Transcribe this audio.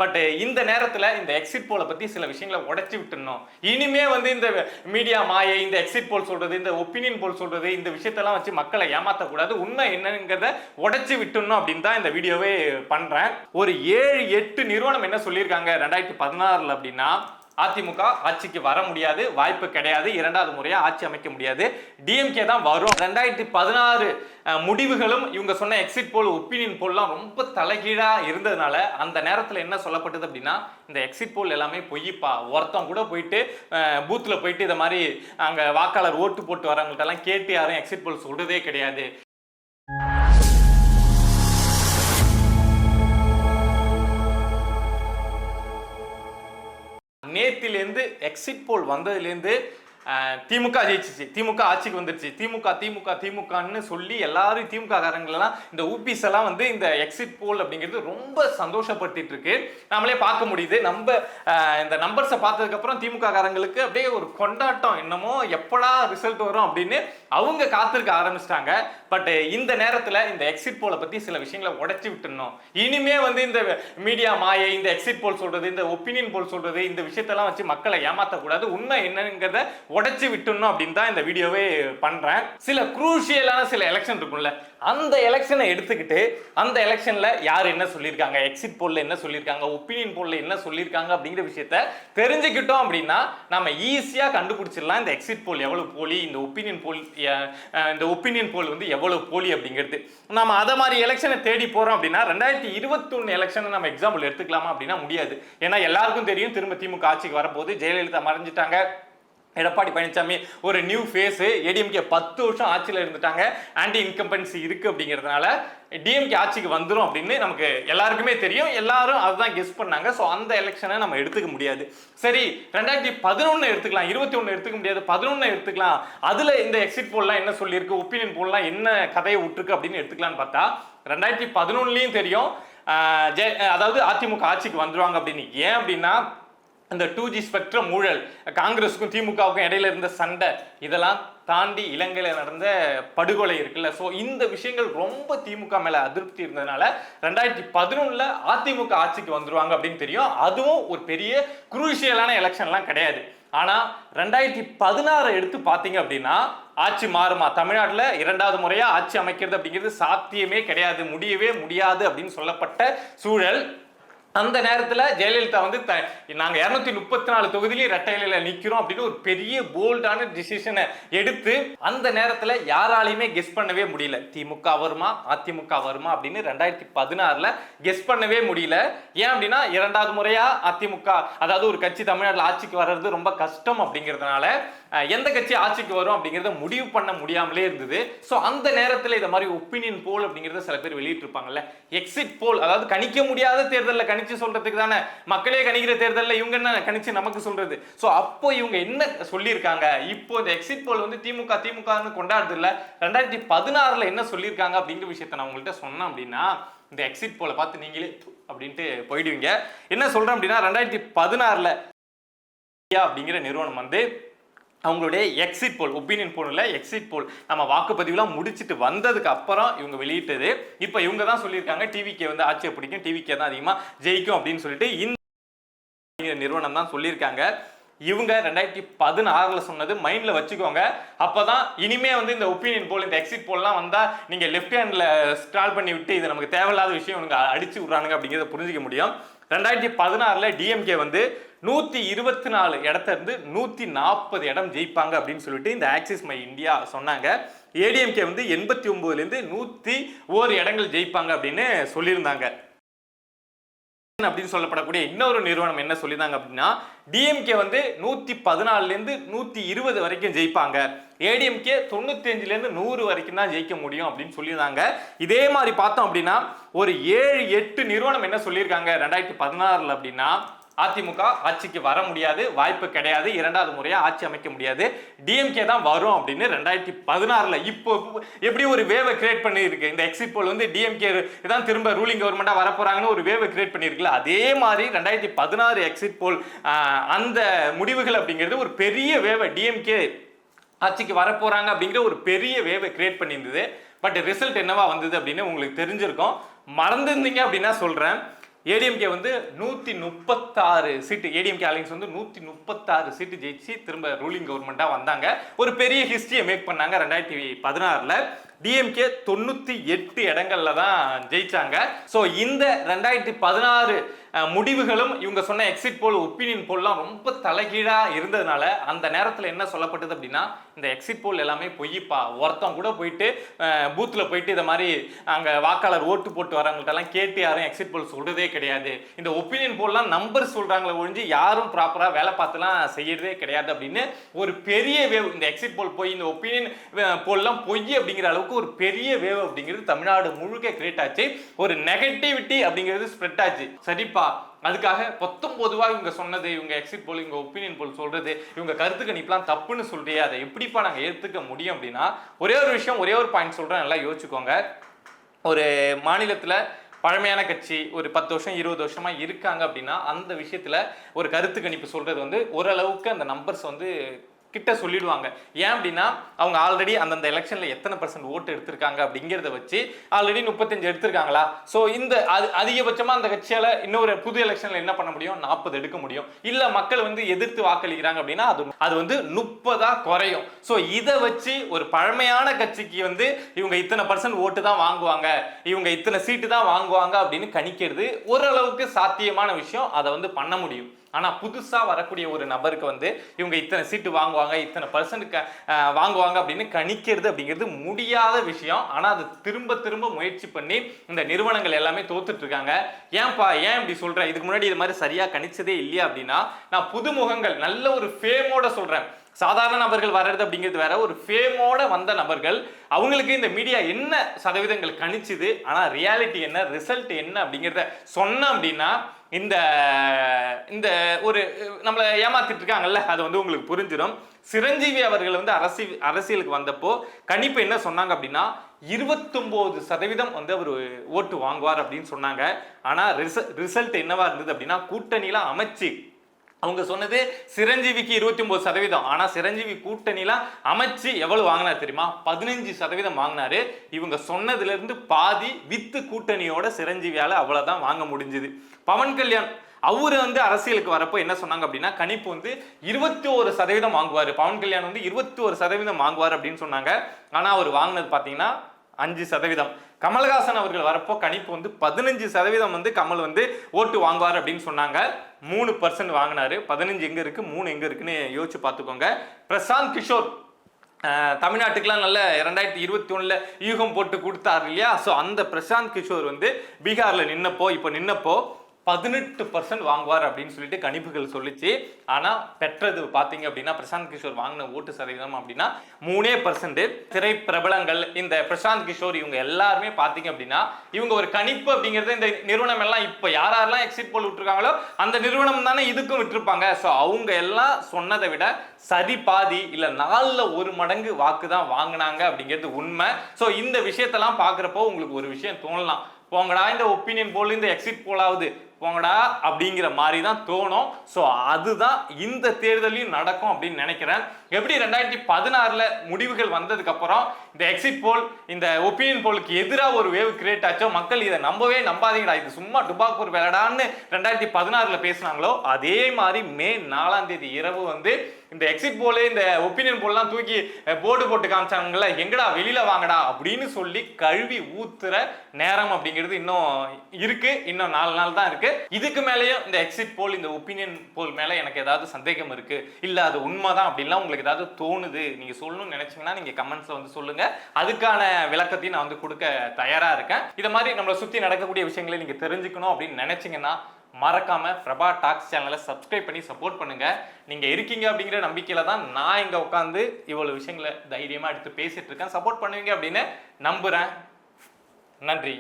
But இந்த நேரத்துல இந்த எக்ஸிட் போலை பத்தி சில விஷயங்களை உடைச்சு விட்டுணும். இனிமே வந்து இந்த மீடியா மாயை, இந்த எக்ஸிட் போல் சொல்றது, இந்த ஒப்பீனியன் போல் சொல்றது, இந்த விஷயத்தெல்லாம் வச்சு மக்களை ஏமாத்தக்கூடாது, உண்மை என்னங்கிறத உடைச்சு விட்டுணும் அப்படின்னு தான் இந்த வீடியோவே பண்றேன். ஒரு 7-8 நிறுவனம் என்ன சொல்லியிருக்காங்க 2016 அப்படின்னா, அதிமுக ஆட்சிக்கு வர முடியாது, வாய்ப்பு கிடையாது, இரண்டாவது முறையா ஆட்சி அமைக்க முடியாது, டிஎம்கே தான் வரும். 2016 முடிவுகளும் இவங்க சொன்ன எக்ஸிட் போல் ஒப்பீனியன் போல்லாம் ரொம்ப தலைகீழா இருந்ததுனால அந்த நேரத்தில் என்ன சொல்லப்பட்டது அப்படின்னா, இந்த எக்ஸிட் போல் எல்லாமே பொய்ப்பா, ஒருத்தம் கூட போயிட்டு பூத்துல போயிட்டு இதை மாதிரி அங்க வாக்காளர் ஓட்டு போட்டு வரவங்கள்ட்ட எல்லாம் கேட்டு யாரும் எக்ஸிட் போல் சொல்றதே கிடையாது. நேத்திலேருந்து எக்ஸிட் போல் வந்ததுலேருந்து திமுக ஜெயிச்சிச்சு, திமுக ஆட்சிக்கு வந்துருச்சு, திமுக திமுக திமுகன்னு சொல்லி எல்லாரும் திமுக காரங்களெல்லாம் இந்த ஊபிஸ் எல்லாம் வந்து இந்த எக்ஸிட் போல் அப்படிங்கிறது ரொம்ப சந்தோஷப்படுத்திட்டு இருக்கு. நம்மளே பார்க்க முடியுது. நம்ம இந்த நம்பர்ஸை பார்த்ததுக்கு அப்புறம் திமுக காரங்களுக்கு அப்படியே ஒரு கொண்டாட்டம், என்னமோ எப்படா ரிசல்ட் வரும் அப்படின்னு அவங்க காத்திருக்க ஆரம்பிச்சிட்டாங்க. பட் இந்த நேரத்தில் இந்த எக்ஸிட் போலை பத்தி சில விஷயங்களை உடைச்சு விட்டுணும். இனிமே வந்து இந்த மீடியா மாயை, இந்த எக்ஸிட் போல் சொல்றது, இந்த ஒப்பீனியன் போல் சொல்றது, இந்த விஷயத்தெல்லாம் வச்சு மக்களை ஏமாத்தக்கூடாது, உண்மை என்னங்கிறத உடைச்சு விட்டுணும் அப்படின்னு தான் இந்த வீடியோவே பண்றேன். சில குரூஷியலான சில எலெக்ஷன் இருக்கும்ல, அந்த எலெக்ஷனை எடுத்துக்கிட்டு அந்த எலெக்ஷன்ல யார் என்ன சொல்லியிருக்காங்க, எக்ஸிட் போல்ல என்ன சொல்லியிருக்காங்க, ஒப்பீனியன் போல்ல என்ன சொல்லியிருக்காங்க அப்படிங்கிற விஷயத்த தெரிஞ்சுக்கிட்டோம் அப்படின்னா நம்ம ஈஸியா கண்டுபிடிச்சிடலாம் இந்த எக்ஸிட் போல் எவ்வளவு போலி, இந்த ஒப்பீனியன் போல் வந்து எவ்வளவு போலி அப்படிங்கிறது. நம்ம அதை மாதிரி எலெக்ஷனை தேடி போறோம் அப்படின்னா 2021 எலெக்ஷனை நம்ம எக்ஸாம்பிள் எடுத்துக்கலாமா அப்படின்னா முடியாது. ஏன்னா எல்லாருக்கும் தெரியும் திரும்ப திமுக ஆட்சிக்கு வரப்போது, ஜெயலலிதா மறைஞ்சிட்டாங்க, எடப்பாடி பழனிசாமி ஒரு நியூ ஃபேஸ், ஏடிஎம்கே 10 வருஷம் ஆட்சியில் இருந்துட்டாங்க, ஆன்டி இன்கம்பன்சி இருக்கு அப்படிங்கிறதுனால டிஎம்கே ஆட்சிக்கு வந்துடும் அப்படின்னு நமக்கு எல்லாருக்குமே தெரியும், எல்லாரும் அதுதான் கெஸ் பண்ணாங்க. ஸோ அந்த எலெக்ஷனை நம்ம எடுத்துக்க முடியாது. சரி 2011 எடுத்துக்கலாம், 21 எடுத்துக்க முடியாது, 11 எடுத்துக்கலாம், அதுல இந்த எக்ஸிட் போல்லாம் என்ன சொல்லியிருக்கு, ஒப்பீனியன் போல்லாம் என்ன கதையை விட்டுருக்கு அப்படின்னு எடுத்துக்கலான்னு பார்த்தா 2011 தெரியும் அதாவது அதிமுக ஆட்சிக்கு வந்துருவாங்க அப்படின்னு. ஏன் அப்படின்னா அந்த 2G ஸ்பெக்ட்ரம் ஊழல், காங்கிரஸுக்கும் திமுகவுக்கும் இடையில இருந்த சண்டை, இதெல்லாம் தாண்டி இலங்கையில் நடந்த படுகொலை இருக்குல்ல. ஸோ இந்த விஷயங்கள் ரொம்ப திமுக மேல அதிருப்தி இருந்ததுனால 2011 அதிமுக ஆட்சிக்கு வந்துருவாங்க அப்படின்னு தெரியும். அதுவும் ஒரு பெரிய குரூஷியலான எலெக்ஷன்லாம் கிடையாது. ஆனா 2016 எடுத்து பாத்தீங்க அப்படின்னா ஆட்சி மாறுமா, தமிழ்நாட்டில் இரண்டாவது முறையா ஆட்சி அமைக்கிறது அப்படிங்கிறது சாத்தியமே கிடையாது, முடியவே முடியாது அப்படின்னு சொல்லப்பட்ட சூழல். அந்த நேரத்தில் ஜெயலலிதா வந்து நாங்க 234 தொகுதியிலையும் ரெட்டையில நிக்கிறோம் அப்படின்னு ஒரு பெரிய போல்டான டிசிஷனை எடுத்து அந்த நேரத்தில் யாராலையுமே கெஸ் பண்ணவே முடியல, திமுக வருமா அதிமுக வருமா அப்படின்னு 2016 கெஸ் பண்ணவே முடியல. ஏன் அப்படின்னா இரண்டாவது முறையா அதிமுக, அதாவது ஒரு கட்சி தமிழ்நாட்டில் ஆட்சிக்கு வர்றது ரொம்ப கஷ்டம் அப்படிங்கிறதுனால எந்த கட்சி ஆட்சிக்கு வரும் அப்படிங்கிறத முடிவு பண்ண முடியாமலே இருந்தது. ஸோ அந்த நேரத்தில் இந்த மாதிரி ஒப்பீனியன் போல் அப்படிங்கிறத சில பேர் வெளியிட்டு இருப்பாங்கல்ல, எக்ஸிட் போல், அதாவது கணிக்க முடியாத தேர்தலில் கணிச்சு சொல்றதுக்கு தானே, மக்களே கணிக்கிற தேர்தலில் இவங்க என்ன கணிச்சு நமக்கு சொல்றது. ஸோ அப்போ இவங்க என்ன சொல்லியிருக்காங்க, இப்போ இந்த எக்ஸிட் போல் வந்து திமுகன்னு கொண்டாடுறது இல்லை, 2016 என்ன சொல்லியிருக்காங்க அப்படிங்கிற விஷயத்த நான் உங்கள்கிட்ட சொன்னேன் அப்படின்னா இந்த எக்ஸிட் போல பார்த்து நீங்களே அப்படின்ட்டு போயிடுவீங்க. என்ன சொல்றேன் அப்படின்னா 2016 அப்படிங்கிற நிறுவனம் வந்து அவங்களுடைய எக்ஸிட் போல், ஒப்பீனியன் போல் இல்லை எக்ஸிட் போல், நம்ம வாக்குப்பதிவுலாம் முடிச்சுட்டு வந்ததுக்கு அப்புறம் இவங்க வெளியிட்டது. இப்போ இவங்க தான் சொல்லியிருக்காங்க டிவிகே வந்து ஆட்சியை பிடிக்கும், டிவிகே தான் அதிகமாக ஜெயிக்கும் அப்படின்னு சொல்லிட்டு இந்த நிறுவனம் தான் சொல்லியிருக்காங்க. இவங்க 2016 சொன்னது மைண்ட்ல வச்சுக்கோங்க. அப்பதான் இனிமே வந்து இந்த ஒப்பீனியன் போல், இந்த எக்ஸிட் போல்லாம் வந்தா நீங்க லெஃப்ட் ஹேண்ட்ல ஸ்க்ரால் பண்ணி விட்டு இது நமக்கு தேவையில்லாத விஷயம் இவங்க அடிச்சு விடுறானுங்க அப்படிங்கிறத புரிஞ்சுக்க முடியும். 2016 டிஎம்கே வந்து 124 இடத்துல இருந்து 140 இடம் ஜெயிப்பாங்க அப்படின்னு சொல்லிட்டு இந்த ஆக்சிஸ் மை இந்தியா சொன்னாங்க. ஏடிஎம்கே வந்து 89 இருந்து 101 இடங்கள் ஜெயிப்பாங்க அப்படின்னு சொல்லியிருந்தாங்க. அப்படின்னு சொல்லப்படக்கூடிய இன்னொரு நிறுவனம் என்ன சொல்லியிருந்தாங்க அப்படின்னா டிஎம்கே வந்து 114 இருந்து 120 வரைக்கும் ஜெயிப்பாங்க, ஏடிஎம்கே 95 இருந்து 100 வரைக்கும் தான் ஜெயிக்க முடியும் அப்படின்னு சொல்லியிருந்தாங்க. இதே மாதிரி பார்த்தோம் அப்படின்னா ஒரு 7-8 நிறுவனம் என்ன சொல்லியிருக்காங்க 2016 அப்படின்னா, அதிமுக ஆட்சிக்கு வர முடியாது, வாய்ப்பு கிடையாது, இரண்டாவது முறையா ஆட்சி அமைக்க முடியாது, டிஎம்கே தான் வரும் அப்படின்னு 2016 இப்போ எப்படி ஒரு வேவை கிரியேட் பண்ணியிருக்கு. இந்த எக்ஸிட் போல் வந்து டிஎம்கே தான் திரும்ப ரூலிங் கவர்மெண்டா வர போறாங்கன்னு ஒரு வேவை கிரியேட் பண்ணியிருக்குல்ல, அதே மாதிரி 2016 எக்ஸிட் போல் அந்த முடிவுகள் அப்படிங்கிறது ஒரு பெரிய வேவை, டிஎம்கே ஆட்சிக்கு வரப்போறாங்க அப்படிங்கிற ஒரு பெரிய வேவை கிரியேட் பண்ணியிருந்தது. பட் ரிசல்ட் என்னவா வந்தது அப்படின்னு உங்களுக்கு தெரிஞ்சிருக்கும். மறந்துருந்தீங்க அப்படின்னா சொல்றேன். ஏடிஎம்கே வந்து 136 சீட்டு, ஏடிஎம்கே அலைன்ஸ் வந்து 136 சீட்டு ஜெயிச்சு திரும்ப ரூலிங் கவர்மெண்டா வந்தாங்க. ஒரு பெரிய ஹிஸ்டரியை மேக் பண்ணாங்க 2016ல. டிஎம்கே 98 இடங்கள்ல தான் ஜெயிச்சாங்க. ஸோ இந்த 2016 முடிவுகளும் இவங்க சொன்ன எக்ஸிட் போல் ஒப்பீனியன் போல்லாம் ரொம்ப தலைகீழா இருந்ததுனால அந்த நேரத்தில் என்ன சொல்லப்பட்டது அப்படின்னா, இந்த எக்ஸிட் போல் எல்லாமே பொய்ப்பா, ஒருத்தம் கூட போயிட்டு பூத்துல போயிட்டு இதை மாதிரி அங்க வாக்காளர் ஓட்டு போட்டு வரவங்கள்ட்ட எல்லாம் கேட்டு யாரும் எக்ஸிட் போல் சொல்றதே கிடையாது, இந்த ஒப்பீனியன் போல்லாம் நம்பர் சொல்றாங்களே ஒழிஞ்சு யாரும் ப்ராப்பரா வேலை பார்த்துலாம் செய்யறதே கிடையாது அப்படின்னு ஒரு பெரிய வேவ், இந்த எக்ஸிட் போல் போய் இந்த ஒப்பீனியன் போல்லாம் பொய் அப்படிங்கிற அளவுக்கு ஒரு பெரிய வேவ் அப்படிங்கிறது தமிழ்நாடு முழுக்க கிரியேட் ஆச்சு. ஒரு நெகட்டிவிட்டி அப்படிங்கிறது ஸ்ப்ரெட் ஆச்சு. சரிப்பா, அதுக்காக 19 இவங்க சொன்னது, இவங்க எக்ஸிட் போல், இவங்க ஒப்பீனியன் போல் சொல்றது, இவங்க கருத்து கணிப்புலாம் தப்புன்னு சொல்றியா, அதை எப்படிப்பா நாங்கள் ஏற்றுக்க முடியும் அப்படின்னா, ஒரே ஒரு விஷயம், ஒரே ஒரு பாயிண்ட் சொல்றேன், நல்லா யோசிச்சுக்கோங்க. ஒரு மாநிலத்தில் பழமையான கட்சி ஒரு 10 வருஷம் 20 வருஷமா இருக்காங்க அப்படின்னா அந்த விஷயத்துல ஒரு கருத்து கணிப்பு சொல்றது வந்து ஓரளவுக்கு அந்த நம்பர்ஸ் வந்து கிட்ட சொல்லிடுவாங்க. ஏன் அப்படின்னா அவங்க ஆல்ரெடி அந்தந்த எலெக்ஷன்ல எத்தனை % ஓட்டு எடுத்திருக்காங்க அப்படிங்கிறத வச்சு ஆல்ரெடி 35 எடுத்திருக்காங்களா, ஸோ இந்த அதிகபட்சமா அந்த கட்சியால இன்னொரு புது எலெக்ஷன்ல என்ன பண்ண முடியும், 40 எடுக்க முடியும். இல்ல மக்கள் வந்து எதிர்த்து வாக்களிக்கிறாங்க அப்படின்னா அது வந்து 30 குறையும். ஸோ இதை வச்சு ஒரு பழமையான கட்சிக்கு வந்து இவங்க இத்தனை % ஓட்டு தான் வாங்குவாங்க, இவங்க இத்தனை சீட்டு தான் வாங்குவாங்க அப்படின்னு கணிக்கிறது ஓரளவுக்கு சாத்தியமான விஷயம், அதை வந்து பண்ண முடியும். ஆனா புதுசா வரக்கூடிய ஒரு நபருக்கு வந்து இவங்க இத்தனை சீட்டு வாங்குவாங்க, இத்தனை % வாங்குவாங்க அப்படின்னு கணிக்கிறது அப்படிங்கிறது முடியாத விஷயம். ஆனா அது திரும்ப திரும்ப முயற்சி பண்ணி இந்த நிறுவனங்கள் எல்லாமே தோத்துட்டு இருக்காங்க. ஏன்பா ஏன் இப்படி சொல்றேன், இதுக்கு முன்னாடி இது மாதிரி சரியா கணிச்சதே இல்லையா அப்படின்னா, நான் புதுமுகங்கள் நல்ல ஒரு ஃபேமோட சொல்றேன். சாதாரண நபர்கள் வர்றது அப்படிங்கிறது வேற, ஒரு ஃபேமோட வந்த நபர்கள் அவங்களுக்கு இந்த மீடியா என்ன சதவீதங்கள் கணிச்சுது, ஆனா ரியாலிட்டி என்ன, ரிசல்ட் என்ன அப்படிங்கிறத சொன்ன அப்படின்னா இந்த இந்த ஒரு நம்மளை ஏமாத்திட்டு இருக்காங்கல்ல, அது வந்து உங்களுக்கு புரிஞ்சிடும். சிரஞ்சீவி அவர்கள் வந்து அரசியலுக்கு வந்தப்போ கணிப்பு என்ன சொன்னாங்க அப்படின்னா 29% வந்து அவர் ஓட்டு வாங்குவார் அப்படின்னு சொன்னாங்க. ஆனா ரிசல்ட் என்னவா இருந்தது அப்படின்னா, கூட்டணியில அமைச்சு அவங்க சொன்னது சிரஞ்சீவிக்கு 29%, ஆனா சிரஞ்சீவி கூட்டணியில அமைச்சு எவ்வளவு வாங்கினார் தெரியுமா, 15% வாங்கினாரு. இவங்க சொன்னதுல இருந்து பாதி வித்து கூட்டணியோட சிரஞ்சீவியால அவ்வளவுதான் வாங்க முடிஞ்சது. பவன் கல்யாண் அவரு வந்து அரசியலுக்கு வரப்போ என்ன சொன்னாங்க அப்படின்னா, கணிப்பு வந்து 21% வாங்குவாரு, பவன் கல்யாண் வந்து 21% வாங்குவார் அப்படின்னு சொன்னாங்க. ஆனா அவர் வாங்கினது பாத்தீங்கன்னா 5%. கமல்ஹாசன் அவர்கள் வரப்போ கணிப்பு வந்து 15% வந்து கமல் வந்து ஓட்டு வாங்குவார் அப்படின்னு சொன்னாங்க. 3% வாங்கினாரு. 15 எங்க இருக்கு, 3 எங்க இருக்குன்னு யோசிச்சு பார்த்துக்கோங்க. பிரசாந்த் கிஷோர் தமிழ்நாட்டுக்குலாம் நல்ல 2021ல யூகம் போட்டு கொடுத்தாரு இல்லையா, ஸோ அந்த பிரசாந்த் கிஷோர் வந்து பீகார்ல நின்னப்போ 18% வாங்குவார் அப்படின்னு சொல்லிட்டு கணிப்புகள் சொல்லிச்சு. ஆனா பெற்றது பாத்தீங்க அப்படின்னா பிரசாந்த் கிஷோர் வாங்கின ஓட்டு சதவீதம் அப்படின்னா 3%. திரை பிரபலங்கள் இந்த பிரசாந்த் கிஷோர் இவங்க எல்லாருமே பாத்தீங்க அப்படின்னா இவங்க ஒரு கணிப்பு அப்படிங்கிறது இந்த நிறுவனம் எல்லாம் இப்ப யாரெல்லாம் எக்ஸிட் போல் விட்டுருக்காங்களோ அந்த நிறுவனம் தானே இதுக்கும் விட்டுருப்பாங்க. ஸோ அவங்க எல்லாம் சொன்னதை விட சரி பாதி இல்ல 4ல் 1 மடங்கு வாக்கு தான் வாங்கினாங்க அப்படிங்கிறது உண்மை. ஸோ இந்த விஷயத்தெல்லாம் பாக்குறப்போ உங்களுக்கு ஒரு விஷயம் தோணலாம், போங்கடா இந்த ஒப்பீனியன் போல் இந்த எக்ஸிட் போலாவது போங்கடா அப்படிங்கிற மாதிரி தான் தோணும். ஸோ அதுதான் இந்த தேர்தலையும் நடக்கும் அப்படின்னு நினைக்கிறேன். எப்படி 2016ல முடிவுகள் வந்ததுக்கு அப்புறம் இந்த எக்ஸிட் போல் இந்த ஒப்பீனியன் போலுக்கு எதிராக ஒரு வேவ் கிரியேட் ஆச்சோ, மக்கள் இதை நம்பாதீங்கடா இது சும்மா டுபாக்கூர் வேலைடான்னு 2016ல பேசினாங்களோ, அதே மாதிரி மே 4ஆம் தேதி இரவு வந்து இந்த எக்ஸிட் போல இந்த ஒப்பீனியன் போல்லாம் தூக்கி போர்டு போட்டு காமிச்சாங்கல்ல, எங்கடா வெளியில வாங்கடா அப்படின்னு சொல்லி கழுவி ஊத்துற நேரம் அப்படிங்கிறது இன்னும் இருக்கு, இன்னும் 4 நாள் தான் இருக்கு. இதுக்கு மேலேயும் இந்த எக்ஸிட் போல் இந்த ஒப்பீனியன் போல் மேல எனக்கு ஏதாவது சந்தேகம் இருக்கு, இல்ல அது உண்மைதான் அப்படின்லாம் உங்களுக்கு ஏதாவது தோணுது, நீங்க சொல்லணும்னு நினைச்சீங்கன்னா நீங்க கமெண்ட்ஸ்ல வந்து சொல்லுங்க. அதுக்கான விளக்கத்தையும் நான் வந்து கொடுக்க தயாரா இருக்கேன். இதை மாதிரி நம்மளை சுத்தி நடக்கக்கூடிய விஷயங்களை நீங்க தெரிஞ்சுக்கணும் அப்படின்னு நினைச்சீங்கன்னா மறக்காம பிரபா டாக்ஸ் சேனலை சப்ஸ்கிரைப் பண்ணி சப்போர்ட் பண்ணுங்க. நீங்க இருக்கீங்க அப்படிங்கிற நம்பிக்கையில தான் நான் இங்க உட்காந்து இவ்வளவு விஷயங்களை தைரியமா எடுத்து பேசிட்டு இருக்கேன். சப்போர்ட் பண்ணுவீங்க அப்படின்னு நம்புறேன். நன்றி.